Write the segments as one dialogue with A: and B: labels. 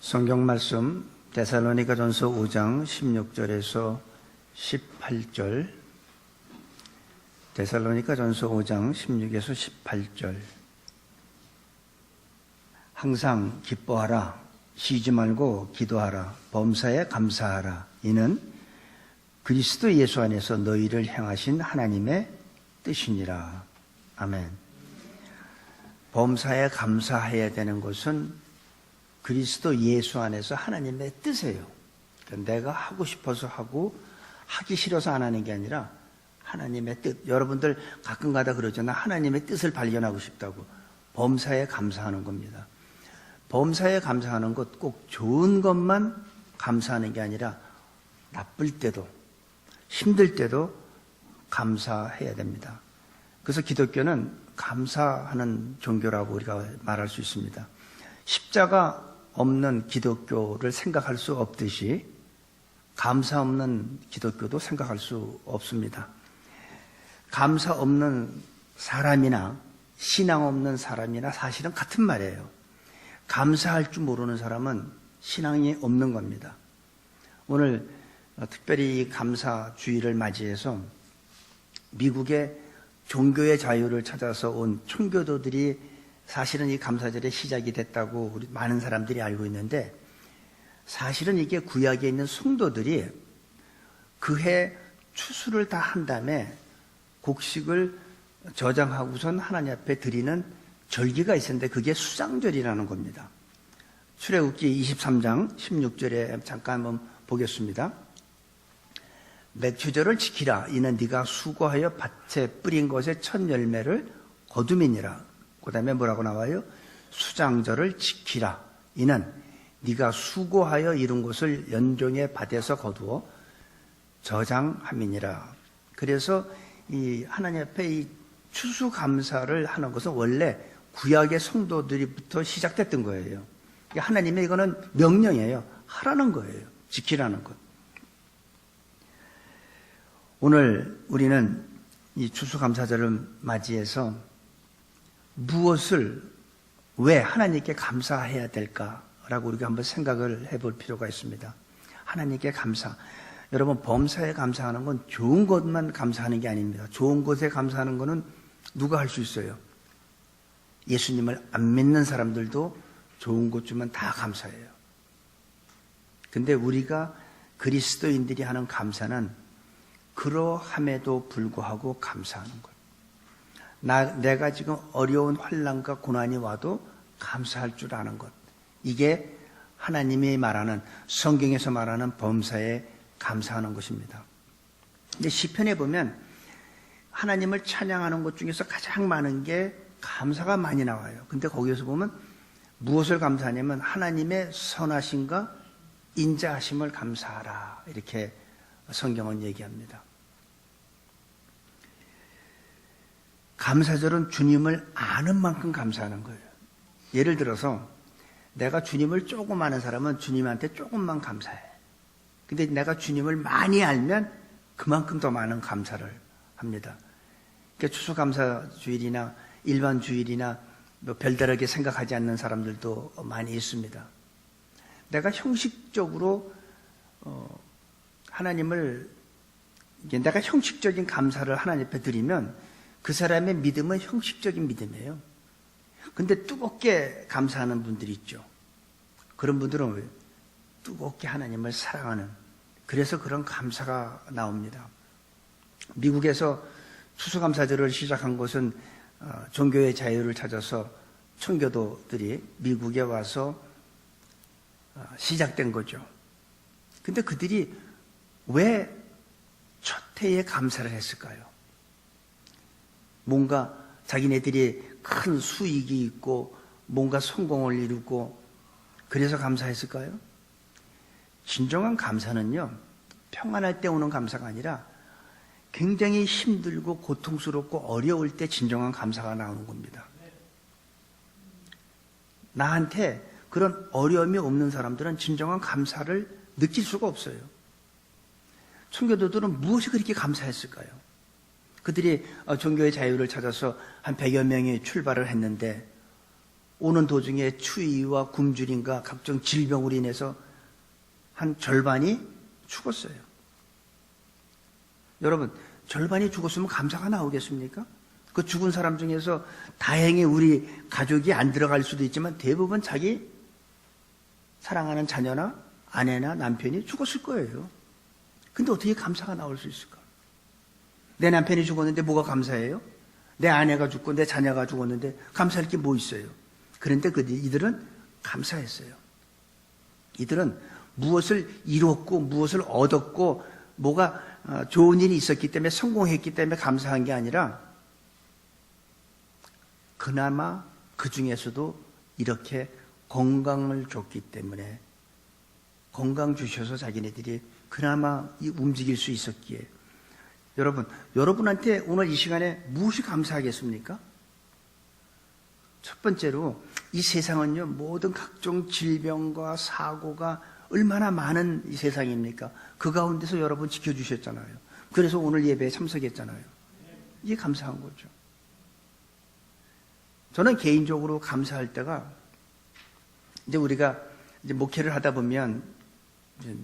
A: 성경 말씀 데살로니가전서 5장 16절에서 18절. 데살로니가전서 5장 16에서 18절. 항상 기뻐하라. 쉬지 말고 기도하라. 범사에 감사하라. 이는 그리스도 예수 안에서 너희를 향하신 하나님의 뜻이니라. 아멘. 범사에 감사해야 되는 것은 그리스도 예수 안에서 하나님의 뜻이에요. 그러니까 내가 하고 싶어서 하고 하기 싫어서 안 하는 게 아니라 하나님의 뜻. 여러분들 가끔가다 그러잖아. 하나님의 뜻을 발견하고 싶다고. 범사에 감사하는 겁니다. 범사에 감사하는 것 꼭 좋은 것만 감사하는 게 아니라 나쁠 때도 힘들 때도 감사해야 됩니다. 그래서 기독교는 감사하는 종교라고 우리가 말할 수 있습니다. 십자가 없는 기독교를 생각할 수 없듯이 감사 없는 기독교도 생각할 수 없습니다. 감사 없는 사람이나 신앙 없는 사람이나 사실은 같은 말이에요. 감사할 줄 모르는 사람은 신앙이 없는 겁니다. 오늘 특별히 감사주의를 맞이해서 미국의 종교의 자유를 찾아서 온 청교도들이 사실은 이 감사절의 시작이 됐다고 우리 많은 사람들이 알고 있는데, 사실은 이게 구약에 있는 성도들이 그해 추수를 다 한 다음에 곡식을 저장하고선 하나님 앞에 드리는 절기가 있었는데 그게 수장절이라는 겁니다. 출애굽기 23장 16절에 잠깐 한번 보겠습니다. 맥추절을 지키라. 이는 네가 수고하여 밭에 뿌린 것의 첫 열매를 거두미니라. 그 다음에 뭐라고 나와요? 수장절을 지키라. 이는 네가 수고하여 이룬 것을 연종의 밭에서 거두어 저장함이니라. 그래서 이 하나님 앞에 이 추수감사를 하는 것은 원래 구약의 성도들부터 시작됐던 거예요. 하나님의 이거는 명령이에요. 하라는 거예요. 지키라는 것. 오늘 우리는 이 추수감사절을 맞이해서 무엇을 왜 하나님께 감사해야 될까라고 우리가 한번 생각을 해볼 필요가 있습니다. 하나님께 감사. 여러분, 범사에 감사하는 건 좋은 것만 감사하는 게 아닙니다. 좋은 것에 감사하는 것은 누가 할 수 있어요? 예수님을 안 믿는 사람들도 좋은 것 주면 다 감사해요. 근데 우리가 그리스도인들이 하는 감사는 그러함에도 불구하고 감사하는 것. 내가 지금 어려운 환난과 고난이 와도 감사할 줄 아는 것. 이게 하나님이 말하는, 성경에서 말하는 범사에 감사하는 것입니다. 근데 시편에 보면 하나님을 찬양하는 것 중에서 가장 많은 게 감사가 많이 나와요. 근데 거기에서 보면 무엇을 감사하냐면 하나님의 선하심과 인자하심을 감사하라. 이렇게 성경은 얘기합니다. 감사절은 주님을 아는 만큼 감사하는 거예요. 예를 들어서 내가 주님을 조금 아는 사람은 주님한테 조금만 감사해. 근데 내가 주님을 많이 알면 그만큼 더 많은 감사를 합니다. 그러니까 추수감사주일이나 일반 주일이나 뭐 별다르게 생각하지 않는 사람들도 많이 있습니다. 내가 형식적으로 내가 형식적인 감사를 하나님 앞에 드리면 그 사람의 믿음은 형식적인 믿음이에요. 근데 뜨겁게 감사하는 분들이 있죠. 그런 분들은 왜? 뜨겁게 하나님을 사랑하는, 그래서 그런 감사가 나옵니다. 미국에서 추수감사절을 시작한 것은 종교의 자유를 찾아서 청교도들이 미국에 와서 시작된 거죠. 근데 그들이 왜 첫 해에 감사를 했을까요? 뭔가 자기네들이 큰 수익이 있고 뭔가 성공을 이루고 그래서 감사했을까요? 진정한 감사는요, 평안할 때 오는 감사가 아니라 굉장히 힘들고 고통스럽고 어려울 때 진정한 감사가 나오는 겁니다. 나한테 그런 어려움이 없는 사람들은 진정한 감사를 느낄 수가 없어요. 청교도들은 무엇이 그렇게 감사했을까요? 그들이 종교의 자유를 찾아서 한 100여 명이 출발을 했는데 오는 도중에 추위와 굶주림과 각종 질병으로 인해서 한 절반이 죽었어요. 여러분, 절반이 죽었으면 감사가 나오겠습니까? 그 죽은 사람 중에서 다행히 우리 가족이 안 들어갈 수도 있지만 대부분 자기 사랑하는 자녀나 아내나 남편이 죽었을 거예요. 근데 어떻게 감사가 나올 수 있을까? 내 남편이 죽었는데 뭐가 감사해요? 내 아내가 죽고 내 자녀가 죽었는데 감사할 게 뭐 있어요? 그런데 이들은 감사했어요. 이들은 무엇을 이뤘고 무엇을 얻었고 뭐가 좋은 일이 있었기 때문에 성공했기 때문에 감사한 게 아니라 그나마 그 중에서도 이렇게 건강을 줬기 때문에 건강 주셔서 자기네들이 그나마 움직일 수 있었기에 여러분한테 오늘 이 시간에 무엇이 감사하겠습니까? 첫 번째로 이 세상은요 모든 각종 질병과 사고가 얼마나 많은 이 세상입니까? 그 가운데서 여러분 지켜주셨잖아요. 그래서 오늘 예배에 참석했잖아요. 이게 감사한 거죠. 저는 개인적으로 감사할 때가 이제 우리가 이제 목회를 하다 보면 이제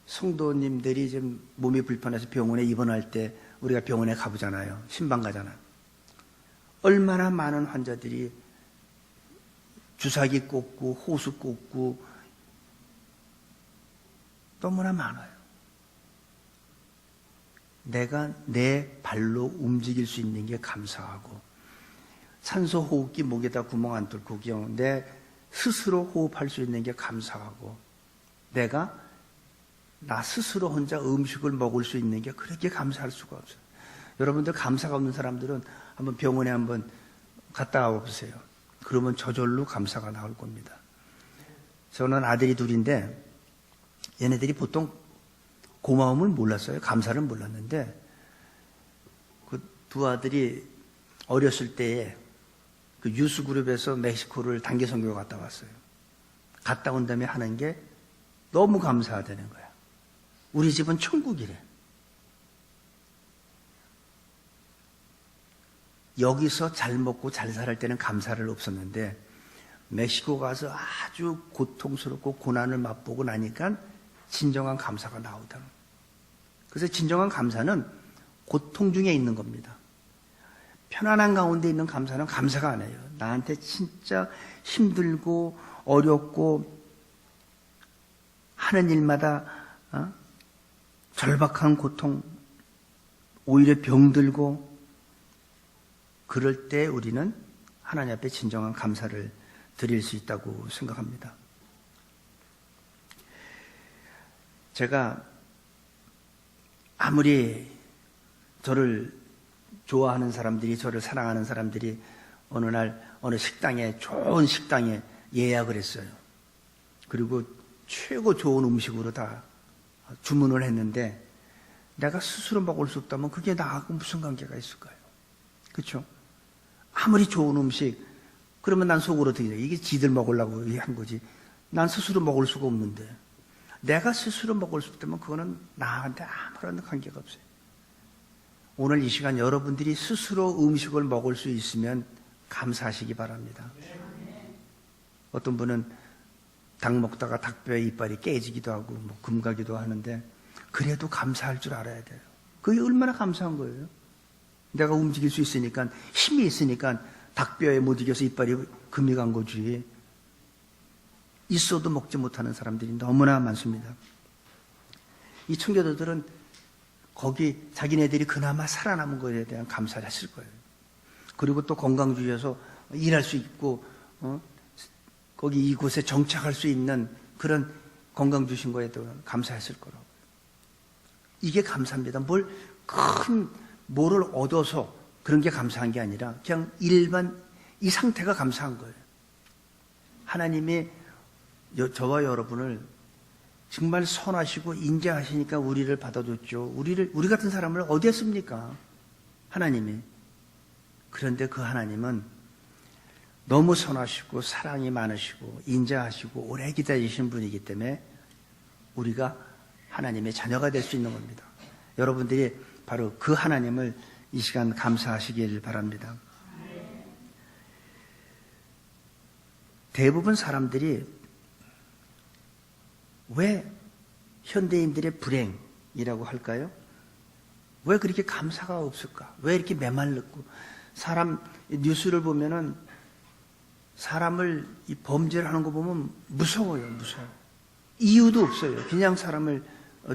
A: 성도님들이 좀 몸이 불편해서 병원에 입원할 때 우리가 병원에 가보잖아요. 신방 가잖아요. 얼마나 많은 환자들이 주사기 꽂고 호수 꽂고 너무나 많아요. 내가 내 발로 움직일 수 있는 게 감사하고 산소 호흡기 목에다 구멍 안 뚫고 그냥 내 스스로 호흡할 수 있는 게 감사하고 내가 나 스스로 혼자 음식을 먹을 수 있는 게 그렇게 감사할 수가 없어요. 여러분들 감사가 없는 사람들은 한번 병원에 한번 갔다 와보세요. 그러면 저절로 감사가 나올 겁니다. 저는 아들이 둘인데 얘네들이 보통 고마움을 몰랐어요. 감사를 몰랐는데 그 두 아들이 어렸을 때에 그 유스그룹에서 멕시코를 단기 선교 갔다 왔어요. 갔다 온 다음에 하는 게 너무 감사하다는 거야. 우리 집은 천국이래. 여기서 잘 먹고 잘 살 때는 감사를 없었는데 멕시코 가서 아주 고통스럽고 고난을 맛보고 나니까 진정한 감사가 나오다. 그래서 진정한 감사는 고통 중에 있는 겁니다. 편안한 가운데 있는 감사는 감사가 아니에요. 나한테 진짜 힘들고 어렵고 하는 일마다 절박한 고통, 오히려 병들고 그럴 때 우리는 하나님 앞에 진정한 감사를 드릴 수 있다고 생각합니다. 제가 아무리 저를 좋아하는 사람들이, 저를 사랑하는 사람들이 어느 날 어느 식당에, 좋은 식당에 예약을 했어요. 그리고 최고 좋은 음식으로 다 주문을 했는데 내가 스스로 먹을 수 없다면 그게 나하고 무슨 관계가 있을까요? 그렇죠? 아무리 좋은 음식, 그러면 난 속으로 어떻게 돼? 이게 지들 먹으려고 한 거지. 난 스스로 먹을 수가 없는데 내가 스스로 먹을 수 없다면 그거는 나한테 아무런 관계가 없어요. 오늘 이 시간 여러분들이 스스로 음식을 먹을 수 있으면 감사하시기 바랍니다. 어떤 분은 닭 먹다가 닭뼈에 이빨이 깨지기도 하고 뭐 금가기도 하는데 그래도 감사할 줄 알아야 돼요. 그게 얼마나 감사한 거예요. 내가 움직일 수 있으니까, 힘이 있으니까 닭뼈에 못 이겨서 이빨이 금이 간 거지. 있어도 먹지 못하는 사람들이 너무나 많습니다. 이 청교도들은 거기 자기네들이 그나마 살아남은 것에 대한 감사를 했을 거예요. 그리고 또 건강주의에서 일할 수 있고 거기 이곳에 정착할 수 있는 그런 건강 주신 거에 대한 감사했을 거라고. 이게 감사입니다. 뭐를 얻어서 그런 게 감사한 게 아니라 그냥 일반 이 상태가 감사한 거예요. 하나님이 저와 여러분을 정말 선하시고 인자하시니까 우리를 받아줬죠. 우리 같은 사람을 어디에 씁니까? 하나님이. 그런데 그 하나님은 너무 선하시고 사랑이 많으시고 인자하시고 오래 기다리시는 분이기 때문에 우리가 하나님의 자녀가 될 수 있는 겁니다. 여러분들이 바로 그 하나님을 이 시간 감사하시길 바랍니다. 대부분 사람들이 왜 현대인들의 불행이라고 할까요? 왜 그렇게 감사가 없을까? 왜 이렇게 메말랐고, 사람 뉴스를 보면은 사람을 이 범죄를 하는 거 보면 무서워요. 이유도 없어요. 그냥 사람을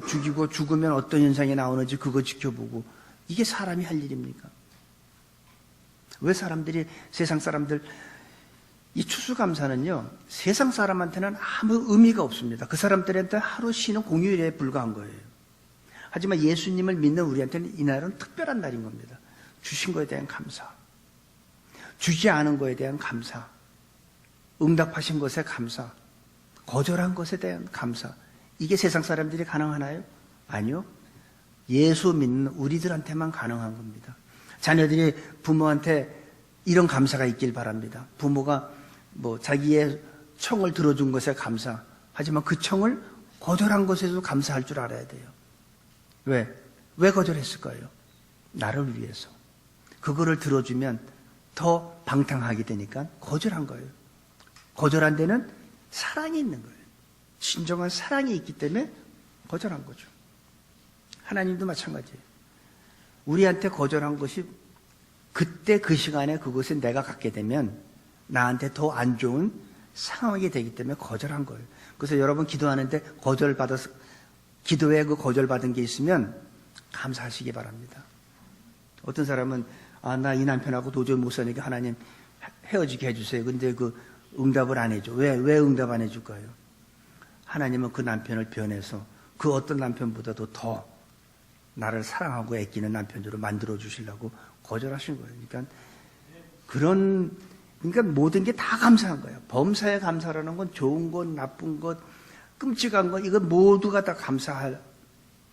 A: 죽이고 죽으면 어떤 현상이 나오는지 그거 지켜보고, 이게 사람이 할 일입니까? 왜 사람들이, 세상 사람들, 이 추수감사는요, 세상 사람한테는 아무 의미가 없습니다. 그 사람들한테 하루 쉬는 공휴일에 불과한 거예요. 하지만 예수님을 믿는 우리한테는 이날은 특별한 날인 겁니다. 주신 거에 대한 감사, 주지 않은 거에 대한 감사, 응답하신 것에 감사, 거절한 것에 대한 감사. 이게 세상 사람들이 가능하나요? 아니요. 예수 믿는 우리들한테만 가능한 겁니다. 자녀들이 부모한테 이런 감사가 있길 바랍니다. 부모가 자기의 청을 들어준 것에 감사, 하지만 그 청을 거절한 것에도 감사할 줄 알아야 돼요. 왜 거절했을까요? 나를 위해서. 그거를 들어주면 더 방탕하게 되니까 거절한 거예요. 거절한 데는 사랑이 있는 거예요. 진정한 사랑이 있기 때문에 거절한 거죠. 하나님도 마찬가지예요. 우리한테 거절한 것이 그때 그 시간에 그것을 내가 갖게 되면 나한테 더 안 좋은 상황이 되기 때문에 거절한 거예요. 그래서 여러분 기도하는데 기도에 그 거절받은 게 있으면 감사하시기 바랍니다. 어떤 사람은 나 이 남편하고 도저히 못 사니까 하나님 헤어지게 해주세요. 근데 그 응답을 안 해줘. 왜 응답 안 해줄까요? 하나님은 그 남편을 변해서 그 어떤 남편보다도 더 나를 사랑하고 애끼는 남편으로 만들어 주시려고 거절하신 거예요. 그러니까 모든 게 다 감사한 거예요. 범사에 감사라는 건 좋은 것, 나쁜 것, 끔찍한 것, 이거 모두가 다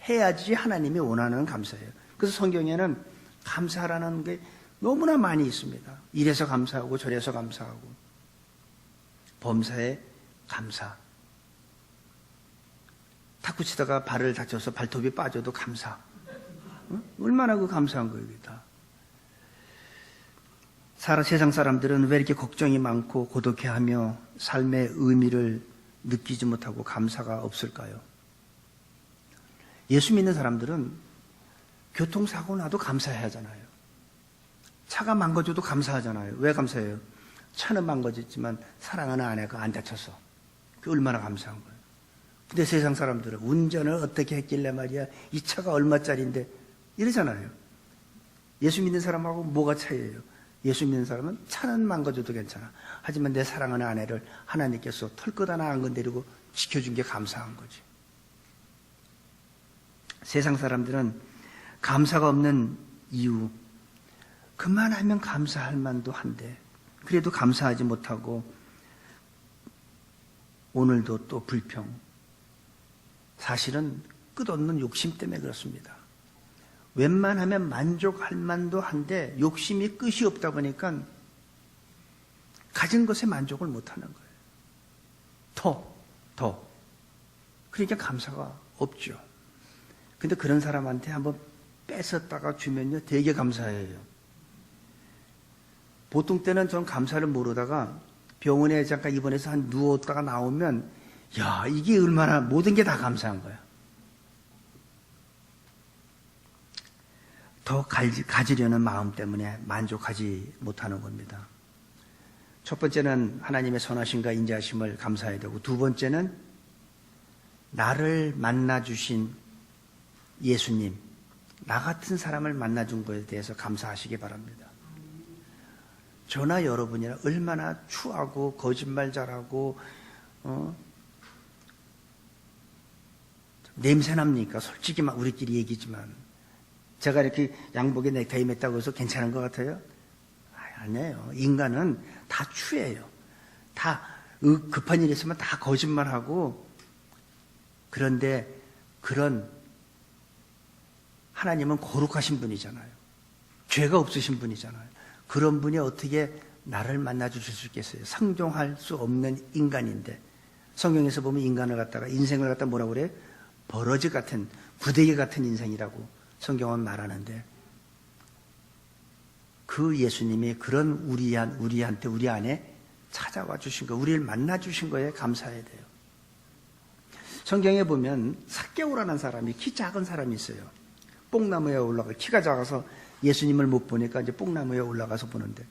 A: 해야지 하나님이 원하는 감사예요. 그래서 성경에는 감사라는 게 너무나 많이 있습니다. 이래서 감사하고 저래서 감사하고. 범사에 감사. 탁구 치다가 발을 다쳐서 발톱이 빠져도 감사. 얼마나 그 감사한 거예요, 이게 다. 세상 사람들은 왜 이렇게 걱정이 많고 고독해하며 삶의 의미를 느끼지 못하고 감사가 없을까요? 예수 믿는 사람들은 교통사고 나도 감사해야 하잖아요. 차가 망가져도 감사하잖아요. 왜 감사해요? 차는 망가졌지만 사랑하는 아내가 안 다쳐서. 그게 얼마나 감사한 거예요. 근데 세상 사람들은 운전을 어떻게 했길래 말이야, 이 차가 얼마짜리인데 이러잖아요. 예수 믿는 사람하고 뭐가 차이예요? 예수 믿는 사람은 차는 망가져도 괜찮아. 하지만 내 사랑하는 아내를 하나님께서 털끝 하나 안 건드리고 지켜준 게 감사한 거지. 세상 사람들은 감사가 없는 이유, 그만하면 감사할 만도 한데 그래도 감사하지 못하고 오늘도 또 불평. 사실은 끝없는 욕심 때문에 그렇습니다. 웬만하면 만족할 만도 한데 욕심이 끝이 없다 보니까 가진 것에 만족을 못하는 거예요. 더. 그러니까 감사가 없죠. 근데 그런 사람한테 한번 뺏었다가 주면요 되게 감사해요. 보통 때는 전 감사를 모르다가 병원에 잠깐 입원해서 한 누웠다가 나오면 야, 이게 얼마나 모든 게 다 감사한 거야. 더 가지려는 마음 때문에 만족하지 못하는 겁니다. 첫 번째는 하나님의 선하심과 인자하심을 감사해야 되고, 두 번째는 나를 만나주신 예수님, 나 같은 사람을 만나준 것에 대해서 감사하시기 바랍니다. 저나 여러분이나 얼마나 추하고 거짓말 잘하고 냄새납니까? 솔직히 막 우리끼리 얘기지만 제가 이렇게 양복에 넥타이 맸다고 해서 괜찮은 것 같아요? 아니에요. 인간은 다 추해요. 다 급한 일 있으면 다 거짓말하고. 그런데 그런 하나님은 거룩하신 분이잖아요. 죄가 없으신 분이잖아요. 그런 분이 어떻게 나를 만나주실 수 있겠어요? 상종할 수 없는 인간인데, 성경에서 보면 인간을 갖다가, 인생을 갖다 뭐라고 그래요? 버러지 같은, 구데기 같은 인생이라고 성경은 말하는데, 그 예수님이 그런 우리 안에 찾아와 주신 거, 우리를 만나 주신 거에 감사해야 돼요. 성경에 보면 삭개오라는 사람이, 키 작은 사람이 있어요. 뽕나무에 올라가, 키가 작아서 예수님을 못 보니까 이제 뽕나무에 올라가서 보는데,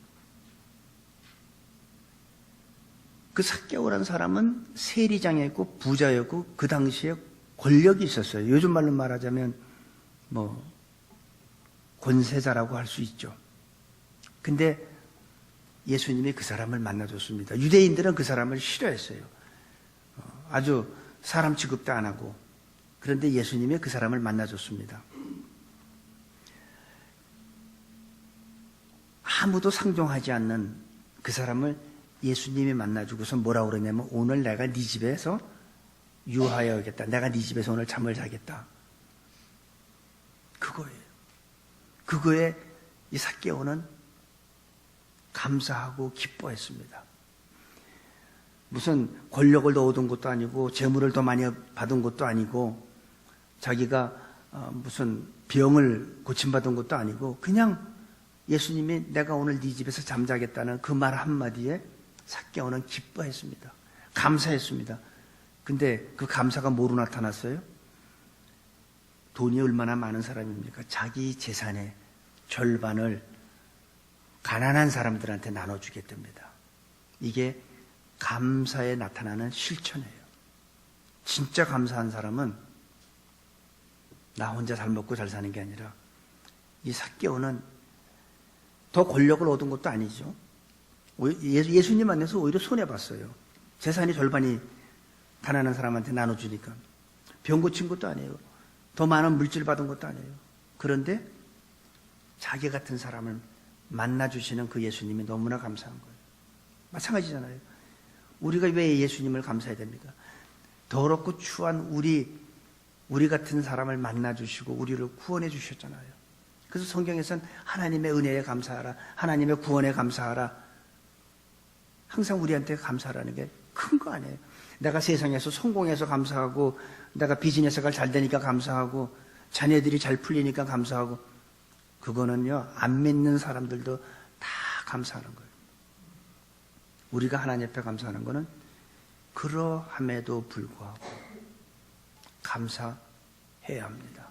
A: 그 삭개오라는 사람은 세리장이었고 부자였고 그 당시에 권력이 있었어요. 요즘 말로 말하자면 권세자라고 할 수 있죠. 근데 예수님이 그 사람을 만나줬습니다. 유대인들은 그 사람을 싫어했어요. 아주 사람 취급도 안 하고. 그런데 예수님이 그 사람을 만나줬습니다. 아무도 상종하지 않는 그 사람을 예수님이 만나주고서 뭐라고 그러냐면, 오늘 내가 네 집에서 유하여야겠다. 내가 네 집에서 오늘 잠을 자겠다. 그거예요. 그거에 이 삭개오는 감사하고 기뻐했습니다. 무슨 권력을 더 얻은 것도 아니고 재물을 더 많이 받은 것도 아니고 자기가 무슨 병을 고침받은 것도 아니고 그냥 예수님이 내가 오늘 네 집에서 잠자겠다는 그 말 한마디에 삭개오는 기뻐했습니다. 감사했습니다. 근데 그 감사가 뭐로 나타났어요? 돈이 얼마나 많은 사람입니까? 자기 재산의 절반을 가난한 사람들한테 나눠주겠답니다. 이게 감사에 나타나는 실천이에요. 진짜 감사한 사람은 나 혼자 잘 먹고 잘 사는 게 아니라, 이 삭개오는 더 권력을 얻은 것도 아니죠. 예수님 만나서 오히려 손해봤어요. 재산이 절반이 가난한 사람한테 나눠주니까. 병 고친 것도 아니에요. 더 많은 물질 받은 것도 아니에요. 그런데 자기 같은 사람을 만나주시는 그 예수님이 너무나 감사한 거예요. 마찬가지잖아요. 우리가 왜 예수님을 감사해야 됩니까? 더럽고 추한 우리 같은 사람을 만나주시고 우리를 구원해 주셨잖아요. 그래서 성경에서는 하나님의 은혜에 감사하라, 하나님의 구원에 감사하라. 항상 우리한테 감사하라는 게 큰 거 아니에요. 내가 세상에서 성공해서 감사하고, 내가 비즈니스가 잘 되니까 감사하고, 자녀들이 잘 풀리니까 감사하고, 그거는요, 안 믿는 사람들도 다 감사하는 거예요. 우리가 하나님 앞에 감사하는 거는 그러함에도 불구하고 감사해야 합니다.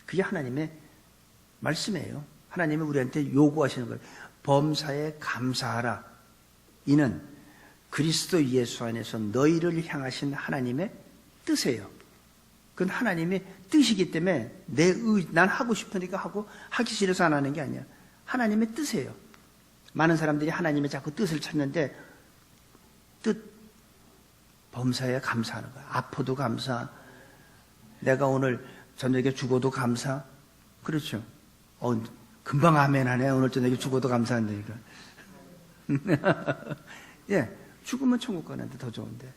A: 그게 하나님의 말씀이에요. 하나님이 우리한테 요구하시는 거예요. 범사에 감사하라. 이는 그리스도 예수 안에서 너희를 향하신 하나님의 뜻이에요. 그건 하나님의 뜻이기 때문에 난 하고 싶으니까 하고, 하기 싫어서 안 하는 게 아니야. 하나님의 뜻이에요. 많은 사람들이 하나님의 자꾸 뜻을 찾는데, 범사에 감사하는 거야. 아파도 감사, 내가 오늘 저녁에 죽어도 감사. 그렇죠. 금방 아멘 하네. 오늘 저녁에 죽어도 감사한다니까. 예, 죽으면 천국 가는데 더 좋은데.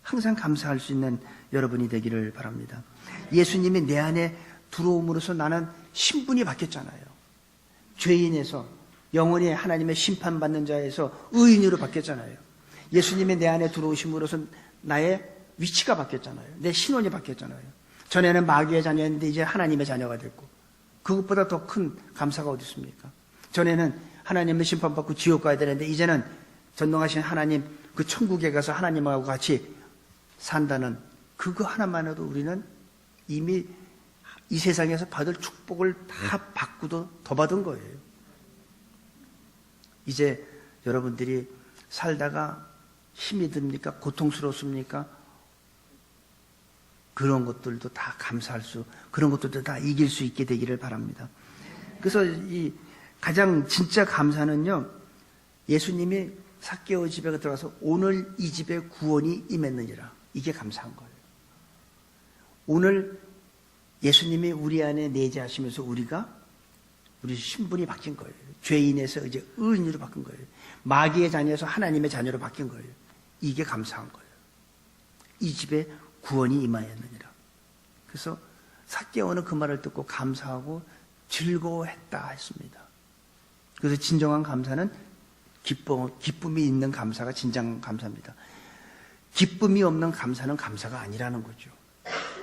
A: 항상 감사할 수 있는 여러분이 되기를 바랍니다. 예수님이 내 안에 들어옴으로써 나는 신분이 바뀌었잖아요. 죄인에서 영원히 하나님의 심판받는 자에서 의인으로 바뀌었잖아요. 예수님이 내 안에 들어오심으로써 나의 위치가 바뀌었잖아요. 내 신원이 바뀌었잖아요. 전에는 마귀의 자녀였는데 이제 하나님의 자녀가 됐고, 그것보다 더 큰 감사가 어디 있습니까? 전에는 하나님의 심판받고 지옥 가야 되는데 이제는 전능하신 하나님 그 천국에 가서 하나님하고 같이 산다는 그거 하나만으로도 우리는 이미 이 세상에서 받을 축복을 다 받고도 더 받은 거예요. 이제 여러분들이 살다가 힘이 듭니까? 고통스럽습니까? 그런 것들도 다 감사할 수, 그런 것들도 다 이길 수 있게 되기를 바랍니다. 그래서 이 가장 진짜 감사는요, 예수님이 삭개오 집에 들어가서 오늘 이 집에 구원이 임했느니라. 이게 감사한 거예요. 오늘 예수님이 우리 안에 내재하시면서 우리 신분이 바뀐 거예요. 죄인에서 이제 의인으로 바뀐 거예요. 마귀의 자녀에서 하나님의 자녀로 바뀐 거예요. 이게 감사한 거예요. 이 집에 구원이 임하였느니라. 그래서 삭개오는 그 말을 듣고 감사하고 즐거워했다 했습니다. 그래서 진정한 감사는 기쁨이 있는 감사가 진정 감사입니다. 기쁨이 없는 감사는 감사가 아니라는 거죠.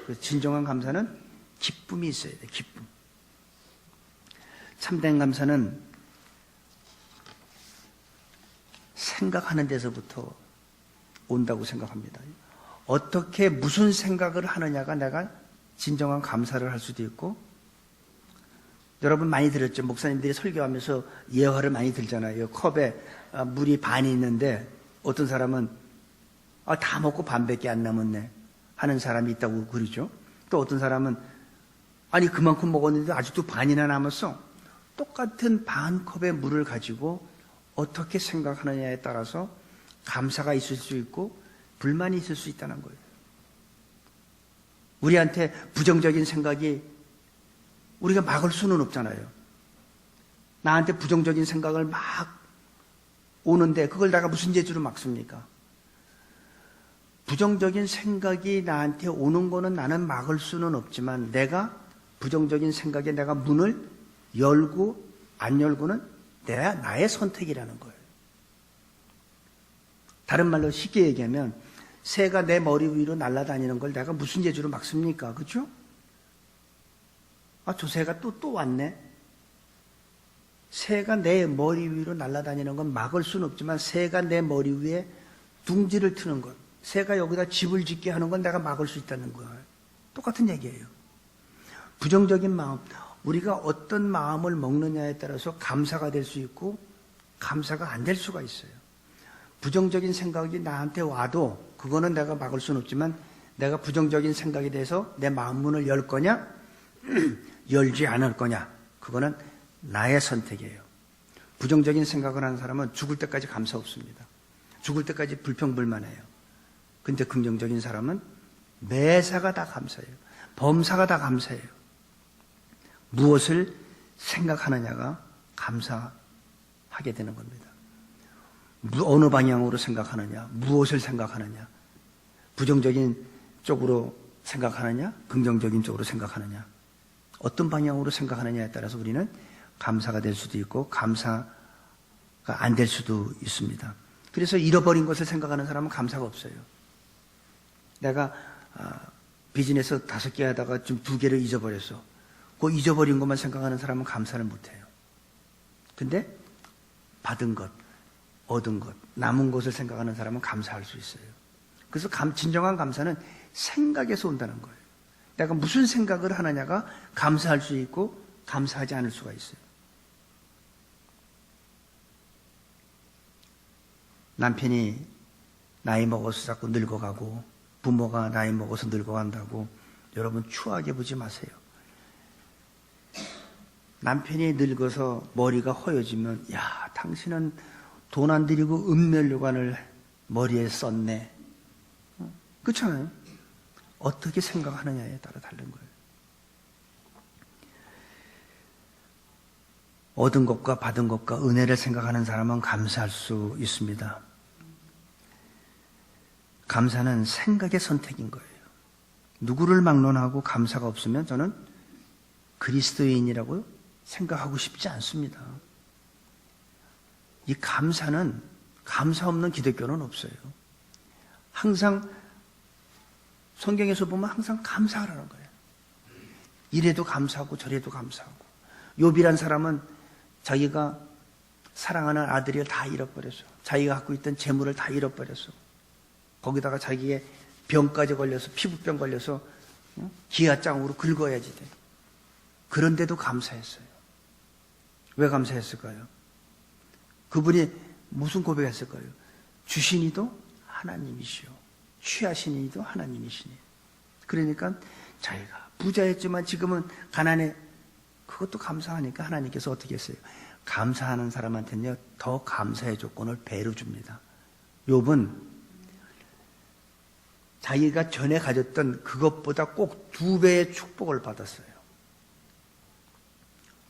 A: 그래서 진정한 감사는 기쁨이 있어야 돼. 기쁨. 참된 감사는 생각하는 데서부터 온다고 생각합니다. 어떻게 무슨 생각을 하느냐가 내가 진정한 감사를 할 수도 있고, 여러분 많이 들었죠? 목사님들이 설교하면서 예화를 많이 들잖아요. 컵에 물이 반이 있는데 어떤 사람은 다 먹고 반밖에 안 남았네 하는 사람이 있다고 그러죠. 또 어떤 사람은 아니 그만큼 먹었는데 아직도 반이나 남았어. 똑같은 반 컵의 물을 가지고 어떻게 생각하느냐에 따라서 감사가 있을 수 있고 불만이 있을 수 있다는 거예요. 우리한테 부정적인 생각이 우리가 막을 수는 없잖아요. 나한테 부정적인 생각을 막 오는데 그걸 내가 무슨 재주로 막습니까? 부정적인 생각이 나한테 오는 거는 나는 막을 수는 없지만 내가 부정적인 생각에 내가 문을 열고 안 열고는 나의 선택이라는 거예요. 다른 말로 쉽게 얘기하면 새가 내 머리 위로 날아다니는 걸 내가 무슨 재주로 막습니까? 그렇죠? 저 새가 또 왔네. 새가 내 머리 위로 날아다니는 건 막을 수는 없지만 새가 내 머리 위에 둥지를 트는 것, 새가 여기다 집을 짓게 하는 건 내가 막을 수 있다는 거예요. 똑같은 얘기예요. 부정적인 마음, 우리가 어떤 마음을 먹느냐에 따라서 감사가 될 수 있고 감사가 안 될 수가 있어요. 부정적인 생각이 나한테 와도 그거는 내가 막을 수는 없지만 내가 부정적인 생각에 대해서 내 마음 문을 열 거냐 열지 않을 거냐, 그거는 나의 선택이에요. 부정적인 생각을 하는 사람은 죽을 때까지 감사 없습니다. 죽을 때까지 불평불만해요. 근데 긍정적인 사람은 매사가 다 감사해요. 범사가 다 감사해요. 무엇을 생각하느냐가 감사하게 되는 겁니다. 어느 방향으로 생각하느냐, 무엇을 생각하느냐, 부정적인 쪽으로 생각하느냐, 긍정적인 쪽으로 생각하느냐, 어떤 방향으로 생각하느냐에 따라서 우리는 감사가 될 수도 있고 감사가 안 될 수도 있습니다. 그래서 잃어버린 것을 생각하는 사람은 감사가 없어요. 내가 비즈니스 5개 하다가 좀 2개를 잊어버렸어. 그 잊어버린 것만 생각하는 사람은 감사를 못해요. 근데 받은 것, 얻은 것, 남은 것을 생각하는 사람은 감사할 수 있어요. 그래서 진정한 감사는 생각에서 온다는 거예요. 내가 무슨 생각을 하느냐가 감사할 수 있고 감사하지 않을 수가 있어요. 남편이 나이 먹어서 자꾸 늙어가고 부모가 나이 먹어서 늙어간다고 여러분 추하게 보지 마세요. 남편이 늙어서 머리가 허여지면 야, 당신은 돈 안 들이고 음멸류관을 머리에 썼네. 그렇잖아요. 어떻게 생각하느냐에 따라 다른 거예요. 얻은 것과 받은 것과 은혜를 생각하는 사람은 감사할 수 있습니다. 감사는 생각의 선택인 거예요. 누구를 막론하고 감사가 없으면 저는 그리스도인이라고 생각하고 싶지 않습니다. 이 감사는 감사 없는 기독교는 없어요. 항상 성경에서 보면 항상 감사하라는 거예요. 이래도 감사하고 저래도 감사하고. 욥이란 사람은 자기가 사랑하는 아들을 다 잃어버렸어. 자기가 갖고 있던 재물을 다 잃어버렸어. 거기다가 자기의 병까지 걸려서 피부병 걸려서 기아장으로 긁어야지 돼. 그런데도 감사했어요. 왜 감사했을까요? 그분이 무슨 고백했을까요? 주신 이도 하나님이시오. 취하신 이도 하나님이시니. 그러니까 자기가 부자였지만 지금은 가난해. 그것도 감사하니까 하나님께서 어떻게 했어요? 감사하는 사람한테는요, 더 감사의 조건을 배로 줍니다. 욥은 자기가 전에 가졌던 그것보다 꼭 2배의 축복을 받았어요.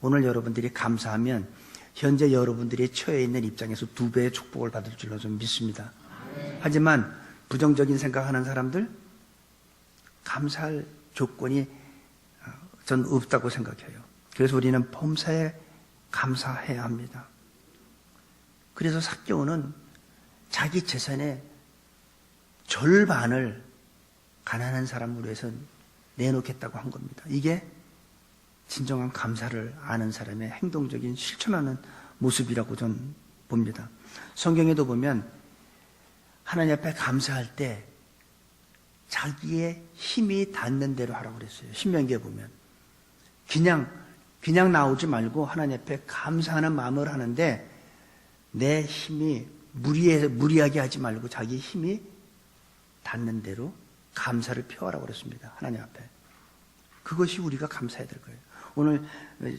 A: 오늘 여러분들이 감사하면 현재 여러분들이 처해 있는 입장에서 2배의 축복을 받을 줄로 좀 믿습니다. 하지만 부정적인 생각하는 사람들 감사할 조건이 전 없다고 생각해요. 그래서 우리는 범사에 감사해야 합니다. 그래서 삭개오는 자기 재산의 절반을 가난한 사람을 위해서 내놓겠다고 한 겁니다. 이게 진정한 감사를 아는 사람의 행동적인 실천하는 모습이라고 전 봅니다. 성경에도 보면 하나님 앞에 감사할 때 자기의 힘이 닿는 대로 하라고 그랬어요. 신명기에 보면 그냥 나오지 말고 하나님 앞에 감사하는 마음을 하는데 내 힘이 무리하게 하지 말고 자기 힘이 닿는 대로 감사를 표하라고 그랬습니다. 하나님 앞에. 그것이 우리가 감사해야 될 거예요. 오늘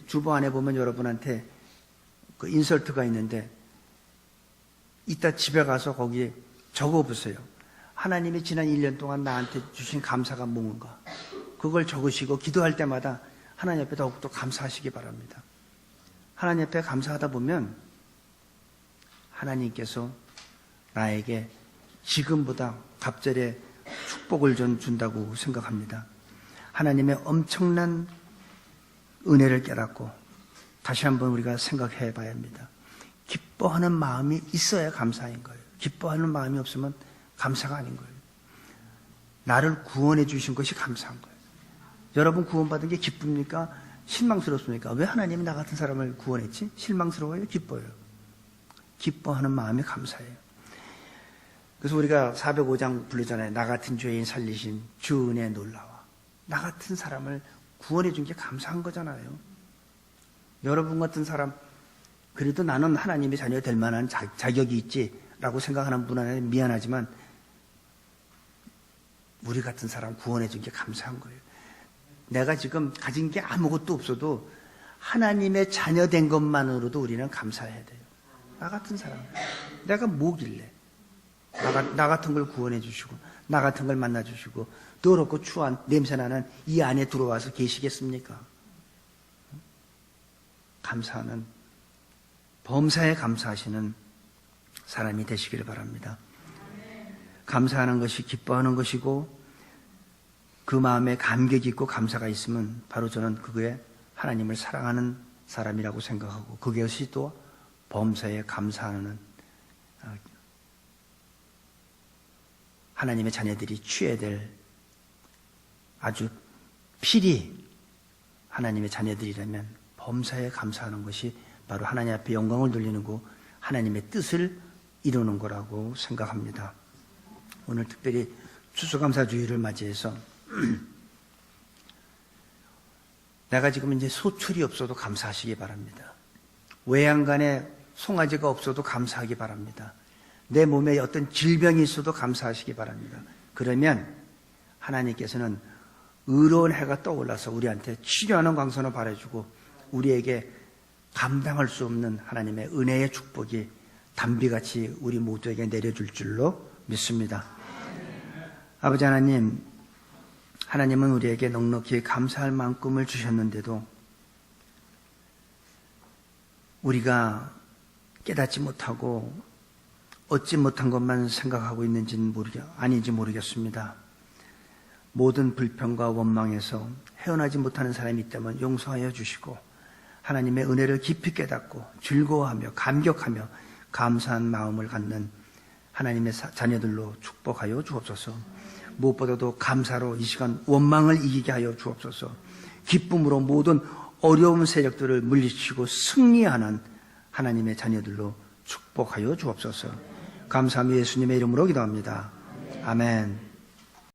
A: 주보 안에 보면 여러분한테 그 인설트가 있는데 이따 집에 가서 거기에 적어보세요. 하나님이 지난 1년 동안 나한테 주신 감사가 뭔가. 그걸 적으시고 기도할 때마다 하나님 앞에 더욱더 감사하시기 바랍니다. 하나님 앞에 감사하다 보면 하나님께서 나에게 지금보다 갑절에 축복을 준다고 생각합니다. 하나님의 엄청난 은혜를 깨닫고 다시 한번 우리가 생각해 봐야 합니다. 기뻐하는 마음이 있어야 감사인 거예요. 기뻐하는 마음이 없으면 감사가 아닌 거예요. 나를 구원해 주신 것이 감사한 거예요. 여러분 구원받은 게 기쁩니까? 실망스럽습니까? 왜 하나님이 나 같은 사람을 구원했지? 실망스러워요? 기뻐요? 기뻐하는 마음이 감사해요. 그래서 우리가 405장 부르잖아요. 나 같은 죄인 살리신 주 은혜 놀라워. 나 같은 사람을 구원해 준 게 감사한 거잖아요. 여러분 같은 사람, 그래도 나는 하나님의 자녀 될 만한 자격이 있지라고 생각하는 분한테 미안하지만 우리 같은 사람 구원해 준 게 감사한 거예요. 내가 지금 가진 게 아무것도 없어도 하나님의 자녀 된 것만으로도 우리는 감사해야 돼요. 나 같은 사람, 내가 뭐길래 나 같은 걸 구원해 주시고 나 같은 걸 만나 주시고 더럽고 추한 냄새나는 이 안에 들어와서 계시겠습니까? 감사하는, 범사에 감사하시는 사람이 되시길 바랍니다. 감사하는 것이 기뻐하는 것이고 그 마음에 감격이 있고 감사가 있으면 바로 저는 그거에 하나님을 사랑하는 사람이라고 생각하고 그것이 또 범사에 감사하는 하나님의 자녀들이 취해야 될 아주 필히 하나님의 자녀들이라면 범사에 감사하는 것이 바로 하나님 앞에 영광을 돌리는 거, 하나님의 뜻을 이루는 거라고 생각합니다. 오늘 특별히 추수감사주의를 맞이해서 내가 지금 이제 소출이 없어도 감사하시기 바랍니다. 외양간에 송아지가 없어도 감사하기 바랍니다. 내 몸에 어떤 질병이 있어도 감사하시기 바랍니다. 그러면 하나님께서는 의로운 해가 떠올라서 우리한테 치료하는 광선을 발해주고 우리에게 감당할 수 없는 하나님의 은혜의 축복이 담비같이 우리 모두에게 내려줄 줄로 믿습니다. 아버지 하나님, 하나님은 우리에게 넉넉히 감사할 만큼을 주셨는데도 우리가 깨닫지 못하고 얻지 못한 것만 생각하고 있는지는 아닌지 모르겠습니다. 모든 불평과 원망에서 헤어나지 못하는 사람이 있다면 용서하여 주시고 하나님의 은혜를 깊이 깨닫고 즐거워하며 감격하며 감사한 마음을 갖는 하나님의 자녀들로 축복하여 주옵소서. 무엇보다도 감사로 이 시간 원망을 이기게 하여 주옵소서. 기쁨으로 모든 어려운 세력들을 물리치고 승리하는 하나님의 자녀들로 축복하여 주옵소서. 감사하며 예수님의 이름으로 기도합니다. 아멘.